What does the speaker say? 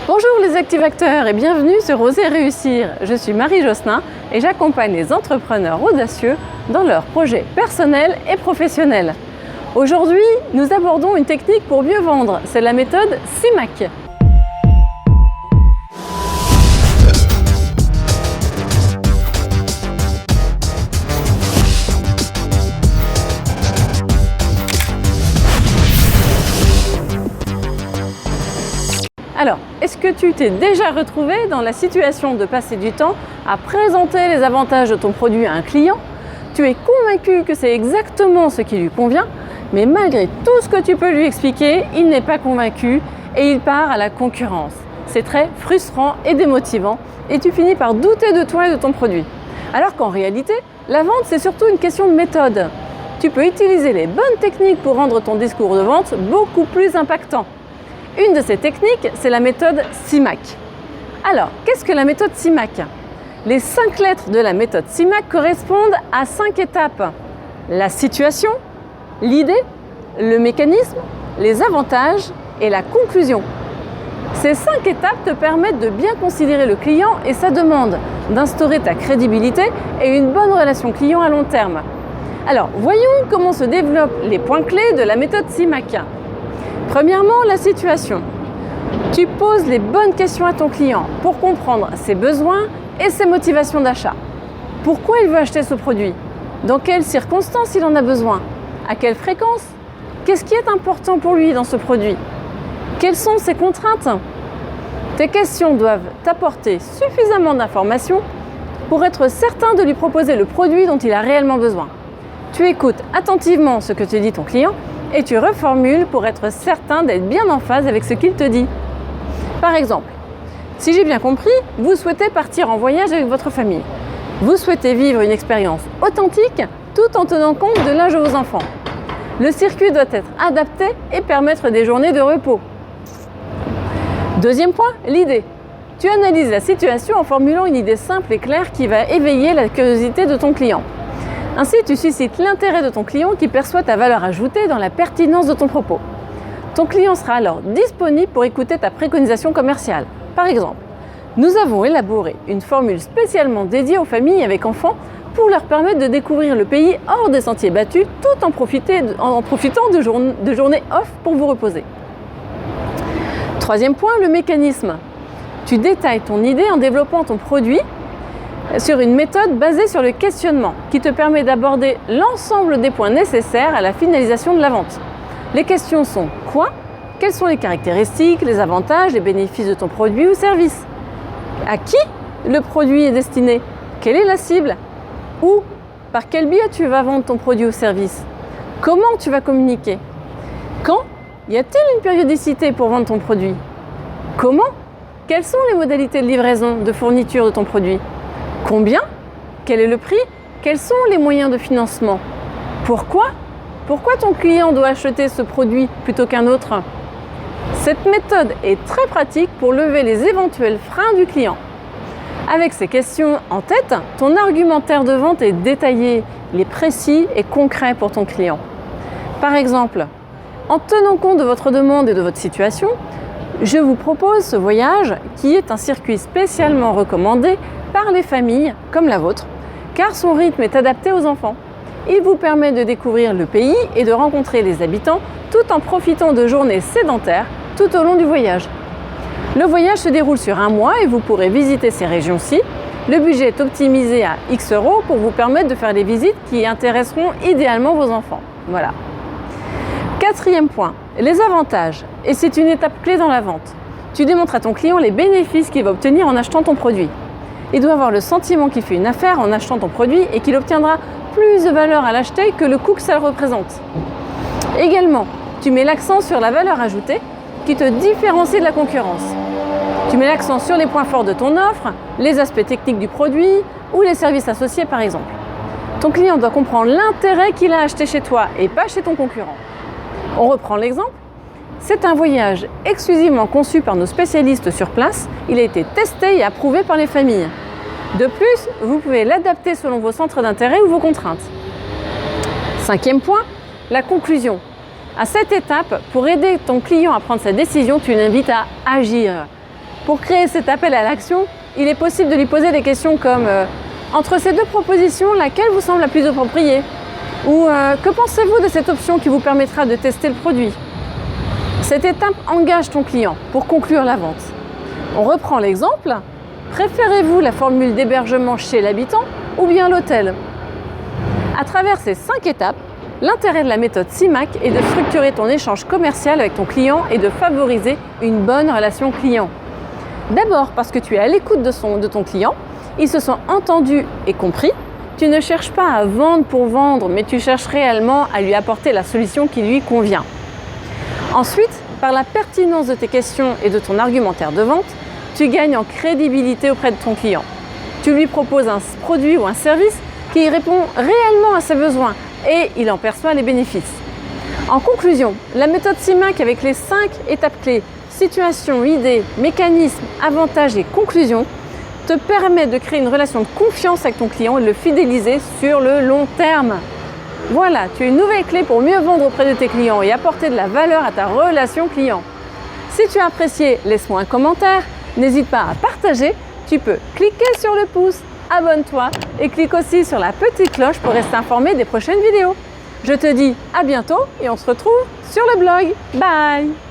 Bonjour les activateurs et bienvenue sur Oser Réussir. Je suis Marie Josselin et j'accompagne les entrepreneurs audacieux dans leurs projets personnels et professionnels. Aujourd'hui, nous abordons une technique pour mieux vendre, c'est la méthode CIMAC. Alors, est-ce que tu t'es déjà retrouvé dans la situation de passer du temps à présenter les avantages de ton produit à un client? Tu es convaincu que c'est exactement ce qui lui convient, mais malgré tout ce que tu peux lui expliquer, il n'est pas convaincu et il part à la concurrence. C'est très frustrant et démotivant et tu finis par douter de toi et de ton produit. Alors qu'en réalité, la vente, c'est surtout une question de méthode. Tu peux utiliser les bonnes techniques pour rendre ton discours de vente beaucoup plus impactant. Une de ces techniques, c'est la méthode CIMAC. Alors, qu'est-ce que la méthode CIMAC? Les 5 lettres de la méthode CIMAC correspondent à 5 étapes. La situation, l'idée, le mécanisme, les avantages et la conclusion. Ces 5 étapes te permettent de bien considérer le client et sa demande, d'instaurer ta crédibilité et une bonne relation client à long terme. Alors, voyons comment se développent les points clés de la méthode CIMAC. Premièrement, la situation. Tu poses les bonnes questions à ton client pour comprendre ses besoins et ses motivations d'achat. Pourquoi il veut acheter ce produit? Dans quelles circonstances il en a besoin? À quelle fréquence? Qu'est-ce qui est important pour lui dans ce produit? Quelles sont ses contraintes? Tes questions doivent t'apporter suffisamment d'informations pour être certain de lui proposer le produit dont il a réellement besoin. Tu écoutes attentivement ce que te dit ton client et tu reformules pour être certain d'être bien en phase avec ce qu'il te dit. Par exemple, si j'ai bien compris, vous souhaitez partir en voyage avec votre famille. Vous souhaitez vivre une expérience authentique tout en tenant compte de l'âge de vos enfants. Le circuit doit être adapté et permettre des journées de repos. Deuxième point, l'idée. Tu analyses la situation en formulant une idée simple et claire qui va éveiller la curiosité de ton client. Ainsi, tu suscites l'intérêt de ton client qui perçoit ta valeur ajoutée dans la pertinence de ton propos. Ton client sera alors disponible pour écouter ta préconisation commerciale. Par exemple, nous avons élaboré une formule spécialement dédiée aux familles avec enfants pour leur permettre de découvrir le pays hors des sentiers battus tout en profitant de journées off pour vous reposer. Troisième point, le mécanisme. Tu détailles ton idée en développant ton produit sur une méthode basée sur le questionnement qui te permet d'aborder l'ensemble des points nécessaires à la finalisation de la vente. Les questions sont quoi? Quelles sont les caractéristiques, les avantages, les bénéfices de ton produit ou service? À qui le produit est destiné? Quelle est la cible? Où? Par quel biais tu vas vendre ton produit ou service? Comment tu vas communiquer? Quand? Y a-t-il une périodicité pour vendre ton produit? Comment? Quelles sont les modalités de livraison, de fourniture de ton produit? Combien? Quel est le prix? Quels sont les moyens de financement? Pourquoi? Pourquoi ton client doit acheter ce produit plutôt qu'un autre? Cette méthode est très pratique pour lever les éventuels freins du client. Avec ces questions en tête, ton argumentaire de vente est détaillé, il est précis et concret pour ton client. Par exemple, en tenant compte de votre demande et de votre situation, je vous propose ce voyage qui est un circuit spécialement recommandé par les familles comme la vôtre, car son rythme est adapté aux enfants. Il vous permet de découvrir le pays et de rencontrer les habitants tout en profitant de journées sédentaires tout au long du voyage. Le voyage se déroule sur 1 mois et vous pourrez visiter ces régions-ci. Le budget est optimisé à X € pour vous permettre de faire des visites qui intéresseront idéalement vos enfants. Voilà. Quatrième point, les avantages. Et c'est une étape clé dans la vente. Tu démontres à ton client les bénéfices qu'il va obtenir en achetant ton produit. Il doit avoir le sentiment qu'il fait une affaire en achetant ton produit et qu'il obtiendra plus de valeur à l'acheter que le coût que ça représente. Également, tu mets l'accent sur la valeur ajoutée qui te différencie de la concurrence. Tu mets l'accent sur les points forts de ton offre, les aspects techniques du produit ou les services associés par exemple. Ton client doit comprendre l'intérêt qu'il a acheté chez toi et pas chez ton concurrent. On reprend l'exemple. C'est un voyage exclusivement conçu par nos spécialistes sur place. Il a été testé et approuvé par les familles. De plus, vous pouvez l'adapter selon vos centres d'intérêt ou vos contraintes. Cinquième point, la conclusion. À cette étape, pour aider ton client à prendre sa décision, tu l'invites à agir. Pour créer cet appel à l'action, il est possible de lui poser des questions comme entre ces deux propositions, laquelle vous semble la plus appropriée? Ou que pensez-vous de cette option qui vous permettra de tester le produit? Cette étape engage ton client pour conclure la vente. On reprend l'exemple. Préférez-vous la formule d'hébergement chez l'habitant ou bien l'hôtel? À travers ces 5 étapes, l'intérêt de la méthode CIMAC est de structurer ton échange commercial avec ton client et de favoriser une bonne relation client. D'abord parce que tu es à l'écoute de ton client, ils se sont entendus et compris. Tu ne cherches pas à vendre pour vendre, mais tu cherches réellement à lui apporter la solution qui lui convient. Ensuite, par la pertinence de tes questions et de ton argumentaire de vente, tu gagnes en crédibilité auprès de ton client. Tu lui proposes un produit ou un service qui répond réellement à ses besoins et il en perçoit les bénéfices. En conclusion, la méthode CIMAC avec les 5 étapes clés, situation, idée, mécanisme, avantages et conclusion, te permet de créer une relation de confiance avec ton client et de le fidéliser sur le long terme. Voilà, tu as une nouvelle clé pour mieux vendre auprès de tes clients et apporter de la valeur à ta relation client. Si tu as apprécié, laisse-moi un commentaire. N'hésite pas à partager. Tu peux cliquer sur le pouce, abonne-toi et clique aussi sur la petite cloche pour rester informé des prochaines vidéos. Je te dis à bientôt et on se retrouve sur le blog. Bye!